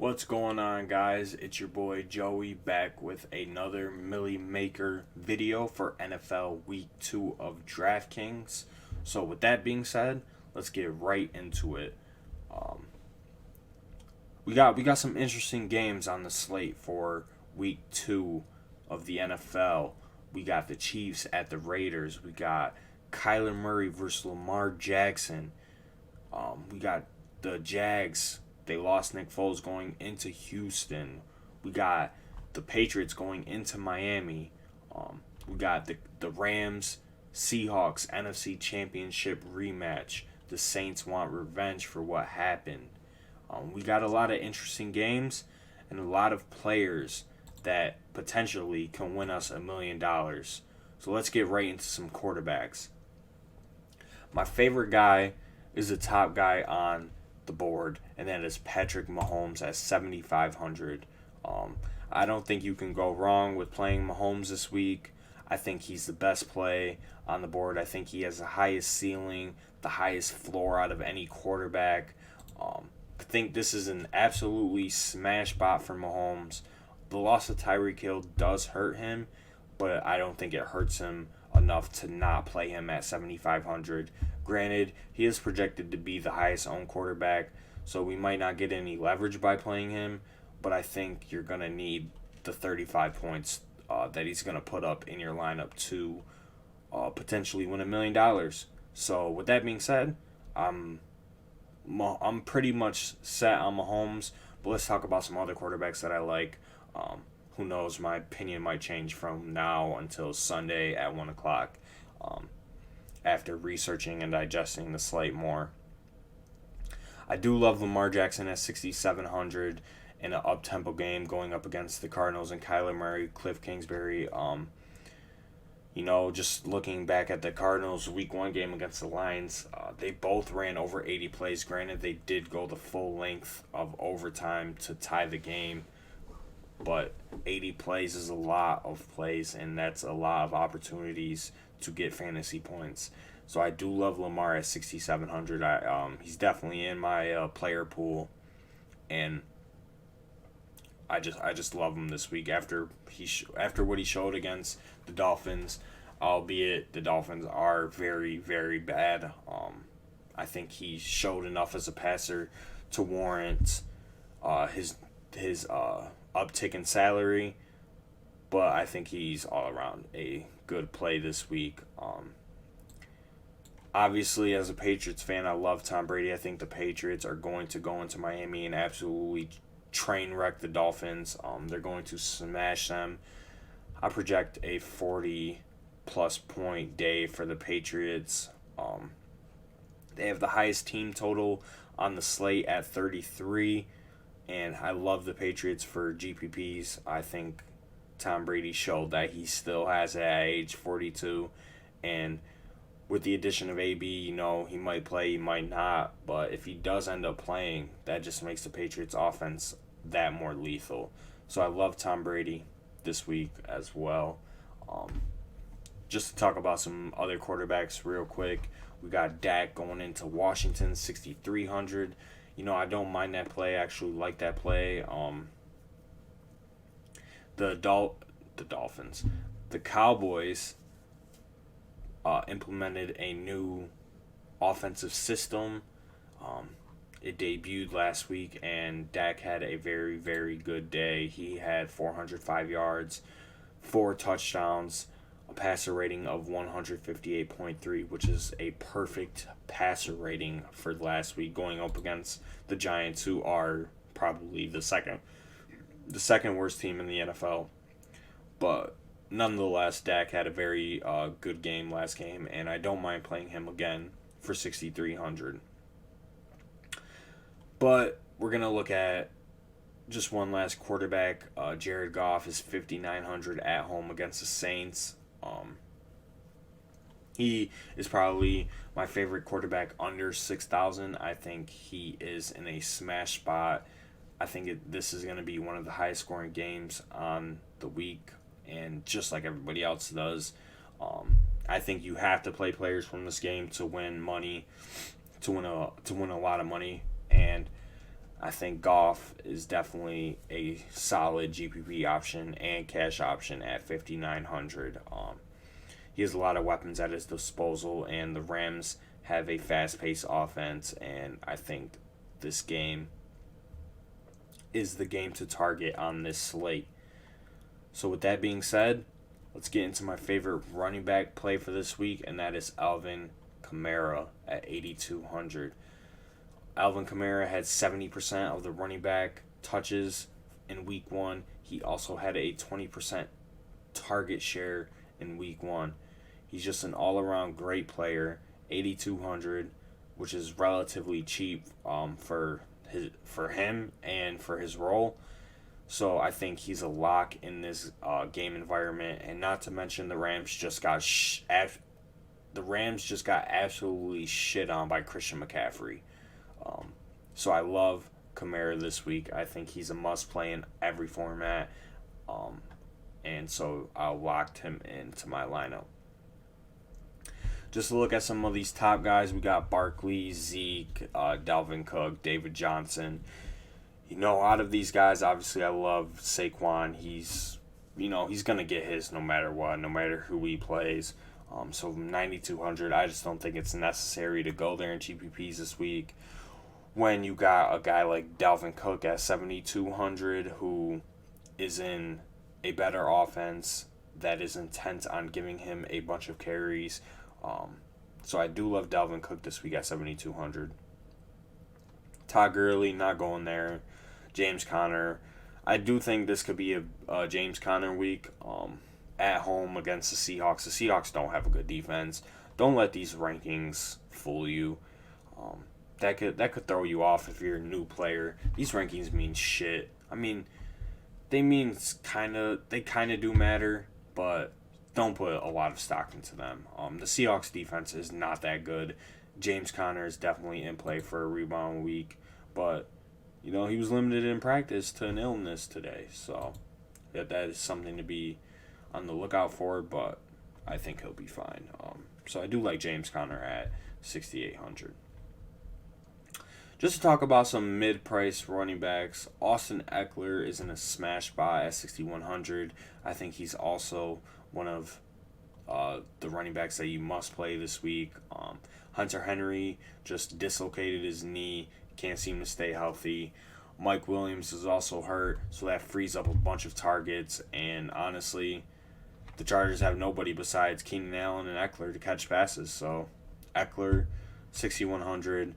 What's going on, guys? It's your boy Joey back with another Millie Maker video for NFL Week 2 of DraftKings. So with that being said, let's get right into it. We got some interesting games on the slate for Week 2 of the NFL. We got the Chiefs at the Raiders. We got Kyler Murray versus Lamar Jackson. We got the Jags. They lost Nick Foles going into Houston. We got the Patriots going into Miami. We got the Rams, Seahawks NFC Championship rematch. The Saints want revenge for what happened. We got a lot of interesting games and a lot of players that potentially can win us $1 million. So let's get right into some quarterbacks. My favorite guy is the top guy on the board, and that is Patrick Mahomes at 7,500. I don't think you can go wrong with playing Mahomes this week. I think he's the best play on the board. I think he has the highest ceiling, the highest floor out of any quarterback. I think this is an absolutely smash spot for Mahomes. The loss of Tyreek Hill does hurt him, but I don't think it hurts him enough to not play him at 7,500. Granted, he is projected to be the highest owned quarterback, so we might not get any leverage by playing him, but I think you're going to need the 35 points that he's going to put up in your lineup to potentially win $1 million. So with that being said, I'm pretty much set on Mahomes, but let's talk about some other quarterbacks that I like. Who knows, my opinion might change from now until Sunday at 1 o'clock after researching and digesting the slate more. I do love Lamar Jackson at 6,700 in an up-tempo game going up against the Cardinals and Kyler Murray, Cliff Kingsbury. Just looking back at the Cardinals' Week 1 game against the Lions, they both ran over 80 plays. Granted, they did go the full length of overtime to tie the game, but 80 plays is a lot of plays, and that's a lot of opportunities to get fantasy points. So I do love Lamar at 6,700. He's definitely in my player pool, and I just love him this week after what he showed against the Dolphins. Albeit the Dolphins are very, very bad. I think he showed enough as a passer to warrant his uptick in salary, but I think he's all around a good play this week. Obviously, as a Patriots fan, I love Tom Brady. I think the Patriots are going to go into Miami and absolutely train wreck the Dolphins. They're going to smash them. I project a 40-plus point day for the Patriots. They have the highest team total on the slate at 33, and I love the Patriots for GPPs. I think Tom Brady showed that he still has it at age 42, and with the addition of AB, he might play, he might not, but if he does end up playing, that just makes the Patriots offense that more lethal. So I love Tom Brady this week as well. Just to talk about some other quarterbacks real quick, we got Dak going into Washington, 6,300. I don't mind that play. I actually like that play. The Dolphins, the Cowboys implemented a new offensive system. It debuted last week, and Dak had a very, very good day. He had 405 yards, 4 touchdowns, a passer rating of 158.3, which is a perfect passer rating for last week, going up against the Giants, who are probably the second worst team in the NFL. But nonetheless, Dak had a very good game last game, and I don't mind playing him again for 6,300. But we're going to look at just one last quarterback. Jared Goff is 5,900 at home against the Saints. He is probably my favorite quarterback under 6,000. I think he is in a smash spot. I think this is going to be one of the highest scoring games on the week, and just like everybody else does, I think you have to play players from this game to win money, to win a lot of money. And I think Goff is definitely a solid GPP option and cash option at 5,900. He has a lot of weapons at his disposal, and the Rams have a fast-paced offense, and I think this game is the game to target on this slate. So with that being said, let's get into my favorite running back play for this week, and that is Alvin Kamara at 8,200. Alvin Kamara had 70% of the running back touches in week 1. He also had a 20% target share in week 1. He's just an all-around great player, 8,200, which is relatively cheap for him and for his role. So I think he's a lock in this game environment, and not to mention the Rams just got absolutely shit on by Christian McCaffrey. So I love Kamara this week. I think he's a must play in every format, and so I locked him into my lineup. Just to look at some of these top guys, we got Barkley, Zeke, Dalvin Cook, David Johnson. Out of these guys, obviously I love Saquon. He's going to get his no matter what, no matter who he plays. So 9,200, I just don't think it's necessary to go there in GPPs this week. When you got a guy like Dalvin Cook at 7,200 who is in a better offense that is intent on giving him a bunch of carries. So I do love Dalvin Cook this week at 7,200. Todd Gurley, not going there. James Conner. I do think this could be a James Conner week at home against the Seahawks. The Seahawks don't have a good defense. Don't let these rankings fool you. That could throw you off if you're a new player. These rankings mean shit. I mean, they kind of do matter, but don't put a lot of stock into them. The Seahawks defense is not that good. James Conner is definitely in play for a rebound week, but he was limited in practice to an illness today, so that is something to be on the lookout for, but I think he'll be fine. So I do like James Conner at 6,800. Just to talk about some mid-price running backs, Austin Eckler is in a smash spot at 6,100. I think he's also one of the running backs that you must play this week. Hunter Henry just dislocated his knee, can't seem to stay healthy. Mike Williams is also hurt, so that frees up a bunch of targets. And honestly, the Chargers have nobody besides Keenan Allen and Eckler to catch passes. So Eckler, 6,100.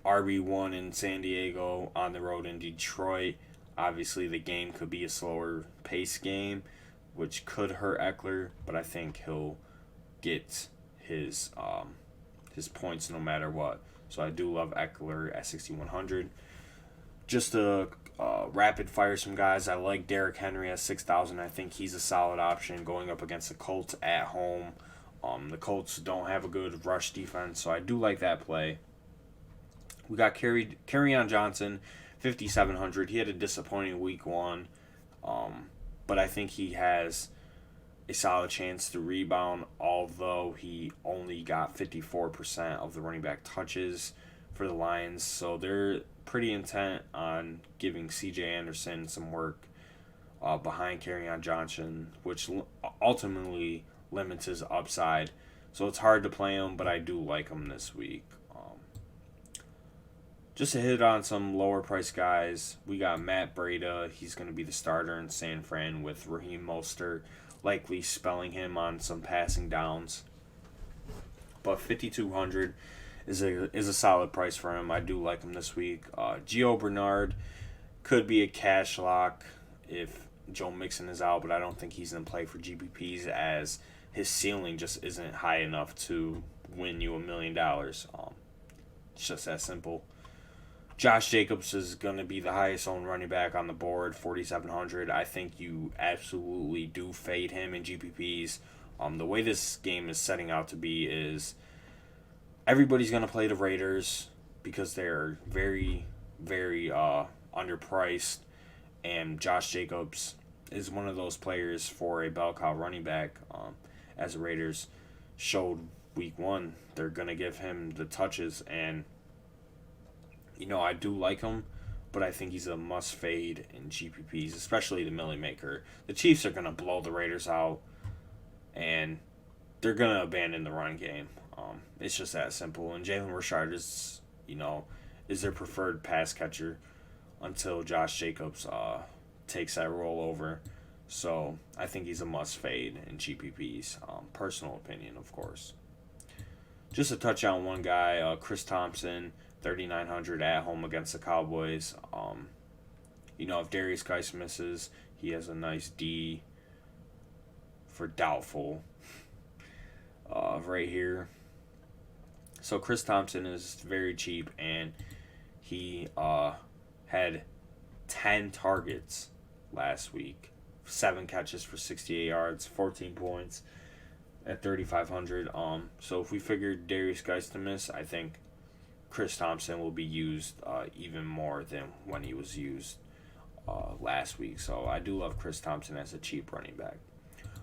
RB1 in San Diego, on the road in Detroit. Obviously, the game could be a slower pace game, which could hurt Eckler, but I think he'll get his points no matter what. So I do love Eckler at 6,100. Just to rapid fire some guys, I like Derrick Henry at 6,000. I think he's a solid option going up against the Colts at home. The Colts don't have a good rush defense, so I do like that play. We got Kerryon Johnson, 5,700. He had a disappointing week 1, but I think he has a solid chance to rebound, although he only got 54% of the running back touches for the Lions. So they're pretty intent on giving C.J. Anderson some work behind Kerryon Johnson, which ultimately limits his upside. So it's hard to play him, but I do like him this week. Just to hit on some lower price guys, we got Matt Breida. He's going to be the starter in San Fran with Raheem Mostert likely spelling him on some passing downs. But 5,200 is a solid price for him. I do like him this week. Gio Bernard could be a cash lock if Joe Mixon is out, but I don't think he's in play for GPPs as his ceiling just isn't high enough to win you $1 million. It's just that simple. Josh Jacobs is going to be the highest owned running back on the board, 4,700. I think you absolutely do fade him in GPPs. The way this game is setting out to be is everybody's going to play the Raiders because they're very, very underpriced. And Josh Jacobs is one of those players for a bell cow running back. As the Raiders showed week 1, they're going to give him the touches. And I do like him, but I think he's a must fade in GPPs, especially the Millie Maker. The Chiefs are going to blow the Raiders out, and they're going to abandon the run game. It's just that simple. And Jalen Richard is their preferred pass catcher until Josh Jacobs takes that role over. So I think he's a must fade in GPPs. Personal opinion, of course. Just to touch on one guy, Chris Thompson, 3,900 at home against the Cowboys. If Darius Geis misses, he has a nice D for doubtful right here. So Chris Thompson is very cheap, and he had 10 targets last week, 7 catches for 68 yards, 14 points at 3,500. So if we figure Darius Geis to miss, I think Chris Thompson will be used even more than when he was used last week. So I do love Chris Thompson as a cheap running back.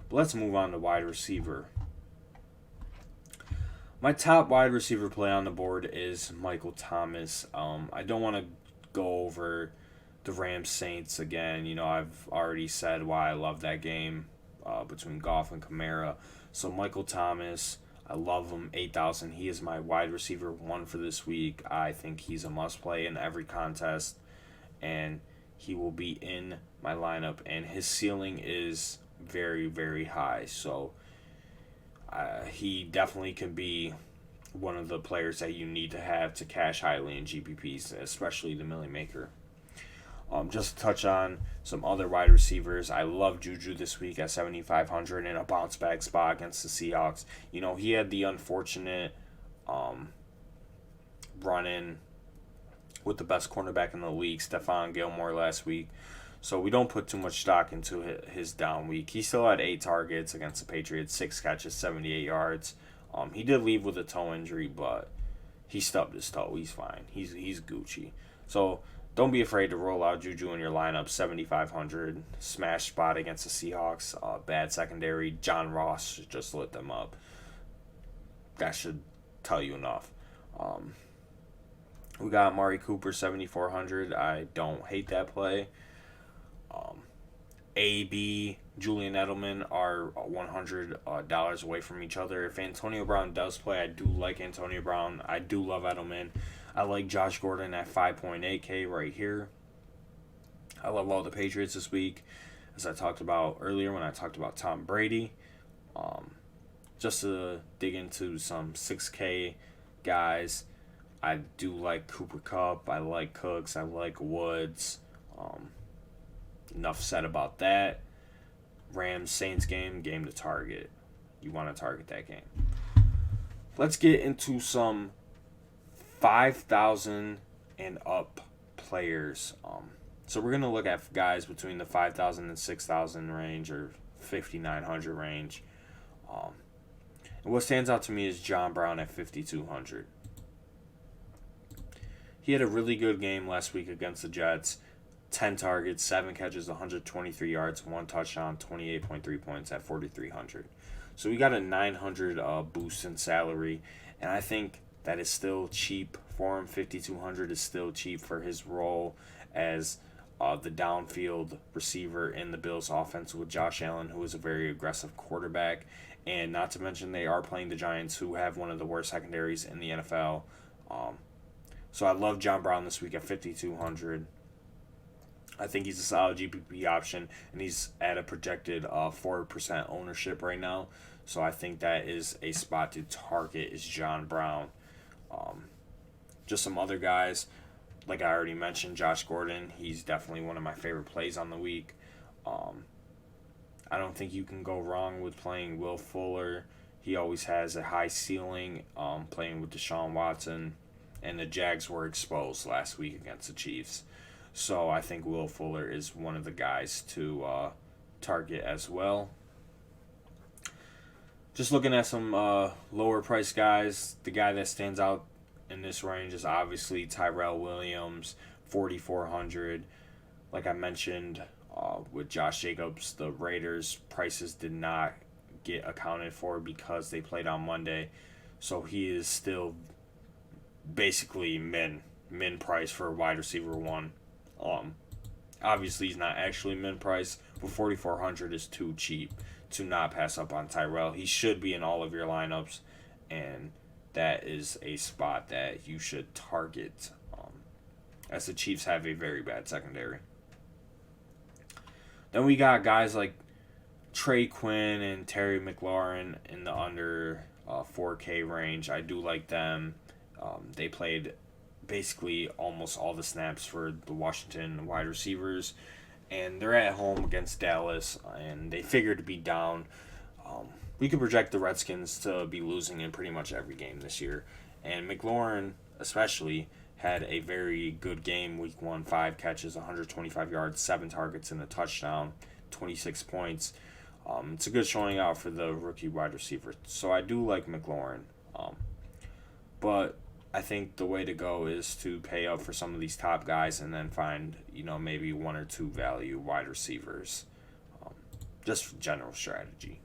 But let's move on to wide receiver. My top wide receiver play on the board is Michael Thomas. I don't want to go over the Rams Saints again. I've already said why I love that game between Goff and Kamara. So Michael Thomas, I love him, 8,000. He is my wide receiver 1 for this week. I think he's a must play in every contest, and he will be in my lineup, and his ceiling is very, very high. So he definitely can be one of the players that you need to have to cash highly in GPPs, especially the Millie Maker. Just to touch on some other wide receivers, I love Juju this week at 7,500 in a bounce back spot against the Seahawks. He had the unfortunate run-in with the best cornerback in the league, Stephon Gilmore, last week. So we don't put too much stock into his down week. He still had 8 targets against the Patriots, 6 catches, 78 yards. He did leave with a toe injury, but he stubbed his toe. He's fine. He's Gucci. So don't be afraid to roll out Juju in your lineup, 7,500. Smash spot against the Seahawks. Bad secondary. John Ross just lit them up. That should tell you enough. We got Amari Cooper, 7,400. I don't hate that play. AB, Julian Edelman are $100 away from each other. If Antonio Brown does play, I do like Antonio Brown. I do love Edelman. I like Josh Gordon at 5.8K right here. I love all the Patriots this week, as I talked about earlier when I talked about Tom Brady. Just to dig into some 6K guys, I do like Cooper Kupp. I like Cooks. I like Woods. Enough said about that. Rams Saints game to target. You want to target that game. Let's get into some 5,000 and up players. So we're going to look at guys between the 5,000 and 6,000 range, or 5,900 range. And what stands out to me is John Brown at 5,200. He had a really good game last week against the Jets. 10 targets, 7 catches, 123 yards, 1 touchdown, 28.3 points at 4,300. So we got a 900 boost in salary, and I think that is still cheap for him. 5,200 is still cheap for his role as the downfield receiver in the Bills offense with Josh Allen, who is a very aggressive quarterback. And not to mention they are playing the Giants, who have one of the worst secondaries in the NFL. So I love John Brown this week at 5,200. I think he's a solid GPP option, and he's at a projected 4% ownership right now. So I think that is a spot to target, is John Brown. Just some other guys, like I already mentioned, Josh Gordon. He's definitely one of my favorite plays on the week. I don't think you can go wrong with playing Will Fuller. He always has a high ceiling playing with Deshaun Watson, and the Jags were exposed last week against the Chiefs. So I think Will Fuller is one of the guys to target as well. Just looking at some lower price guys, the guy that stands out in this range is obviously Tyrell Williams, 4,400. Like I mentioned with Josh Jacobs, the Raiders' prices did not get accounted for because they played on Monday. So he is still basically min price for wide receiver 1 Obviously, he's not actually min-price, but 4,400 is too cheap to not pass up on Tyrell. He should be in all of your lineups, and that is a spot that you should target, as the Chiefs have a very bad secondary. Then we got guys like Trey, Quinn, and Terry Maclaurin in the under 4K range. I do like them. They played basically almost all the snaps for the Washington wide receivers, and they're at home against Dallas, and they figure to be down. We could project the Redskins to be losing in pretty much every game this year, and Maclaurin especially had a very good game week 1, 5 catches, 125 yards, 7 targets, and a touchdown, 26 points. It's a good showing out for the rookie wide receiver, so I do like Maclaurin. But I think the way to go is to pay up for some of these top guys and then find, maybe 1 or 2 value wide receivers. Just general strategy.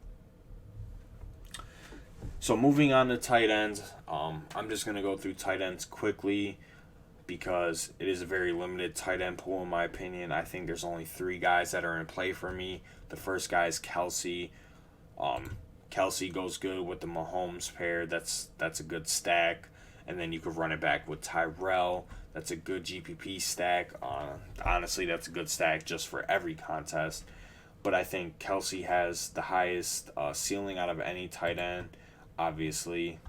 So moving on to tight ends, I'm just going to go through tight ends quickly because it is a very limited tight end pool in my opinion. I think there's only 3 guys that are in play for me. The first guy is Kelsey. Kelsey goes good with the Mahomes pair. That's a good stack. And then you could run it back with Tyrell. That's a good GPP stack. Honestly, that's a good stack just for every contest. But I think Kelsey has the highest ceiling out of any tight end. Obviously,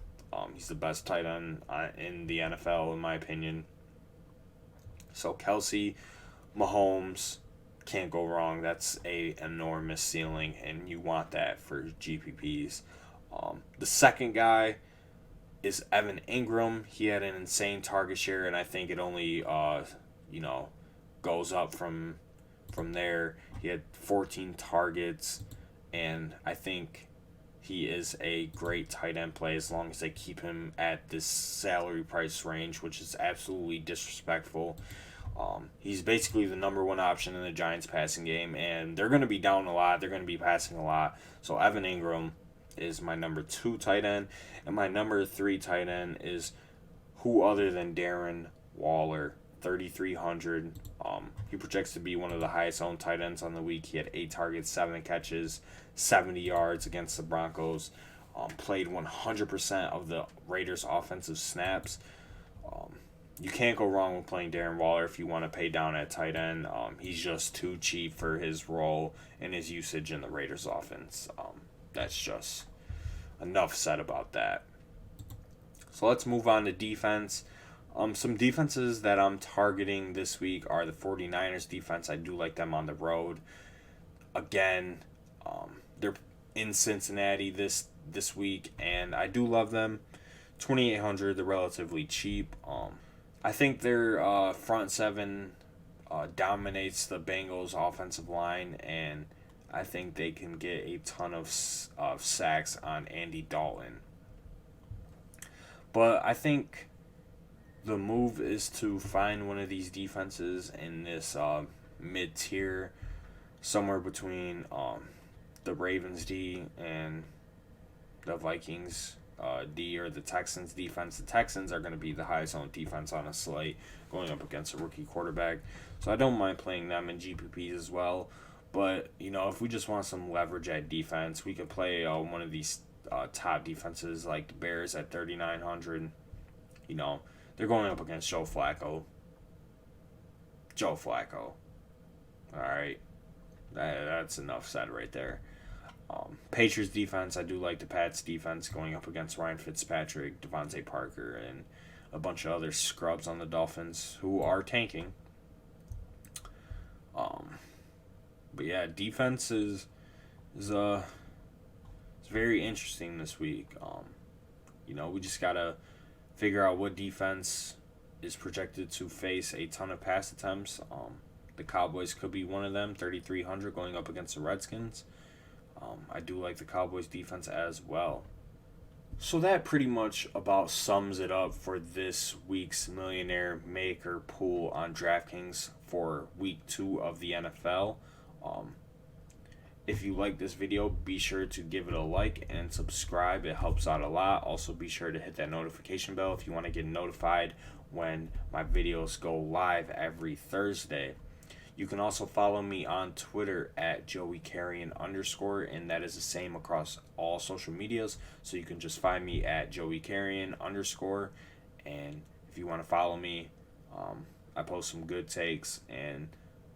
he's the best tight end in the NFL, in my opinion. So Kelsey, Mahomes, can't go wrong. That's a enormous ceiling, and you want that for GPPs. The second guy is Evan Ingram. He had an insane target share, and I think it only goes up from there. He had 14 targets, and I think he is a great tight end play as long as they keep him at this salary price range, which is absolutely disrespectful. He's basically the number 1 option in the Giants passing game, and they're going to be down a lot. They're going to be passing a lot. So Evan Ingram is my number 2 tight end, and my number 3 tight end is who other than Darren Waller, 3,300. He projects to be one of the highest owned tight ends on the week. He had 8 targets, 7 catches, 70 yards against the Broncos. Played 100% of the Raiders' offensive snaps. You can't go wrong with playing Darren Waller if you want to pay down at tight end. He's just too cheap for his role and his usage in the Raiders' offense. That's just enough said about that. So let's move on to defense. Some defenses that I'm targeting this week are the 49ers defense. I do like them on the road. Again, they're in Cincinnati this week, and I do love them. 2,800, they're relatively cheap. I think their front 7 dominates the Bengals' offensive line, and I think they can get a ton of sacks on Andy Dalton. But I think the move is to find one of these defenses in this mid-tier, somewhere between the Ravens D and the Vikings D or the Texans defense. The Texans are going to be the highest owned defense on a slate going up against a rookie quarterback. So I don't mind playing them in GPPs as well. But, if we just want some leverage at defense, we can play one of these top defenses like the Bears at 3,900. They're going up against Joe Flacco. All right. That's enough said right there. Patriots defense, I do like the Pats defense going up against Ryan Fitzpatrick, Devontae Parker, and a bunch of other scrubs on the Dolphins who are tanking. But yeah, defense is very interesting this week. We just gotta figure out what defense is projected to face a ton of pass attempts. The Cowboys could be one of them, 3,300 going up against the Redskins. I do like the Cowboys defense as well. So that pretty much about sums it up for this week's Millionaire Maker pool on DraftKings for week 2 of the NFL. If you like this video, be sure to give it a like and subscribe. It helps out a lot. Also, be sure to hit that notification bell if you want to get notified when my videos go live every Thursday. You can also follow me on Twitter at JoeyCarrion_, and that is the same across all social medias. So you can just find me at JoeyCarrion_. And if you want to follow me, I post some good takes and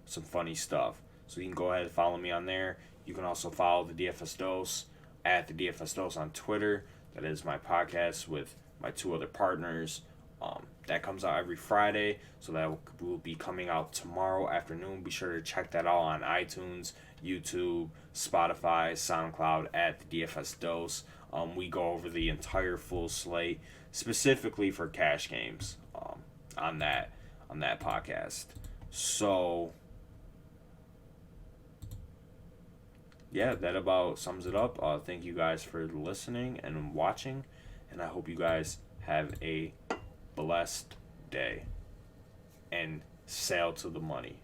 some funny stuff. So you can go ahead and follow me on there. You can also follow the DFS Dose at the DFS Dose on Twitter. That is my podcast with my two other partners. That comes out every Friday, so that will be coming out tomorrow afternoon. Be sure to check that out on iTunes, YouTube, Spotify, SoundCloud at the DFS Dose. We go over the entire full slate, specifically for cash games, on that podcast. So, yeah, that about sums it up. Thank you guys for listening and watching, and I hope you guys have a blessed day and sail to the money.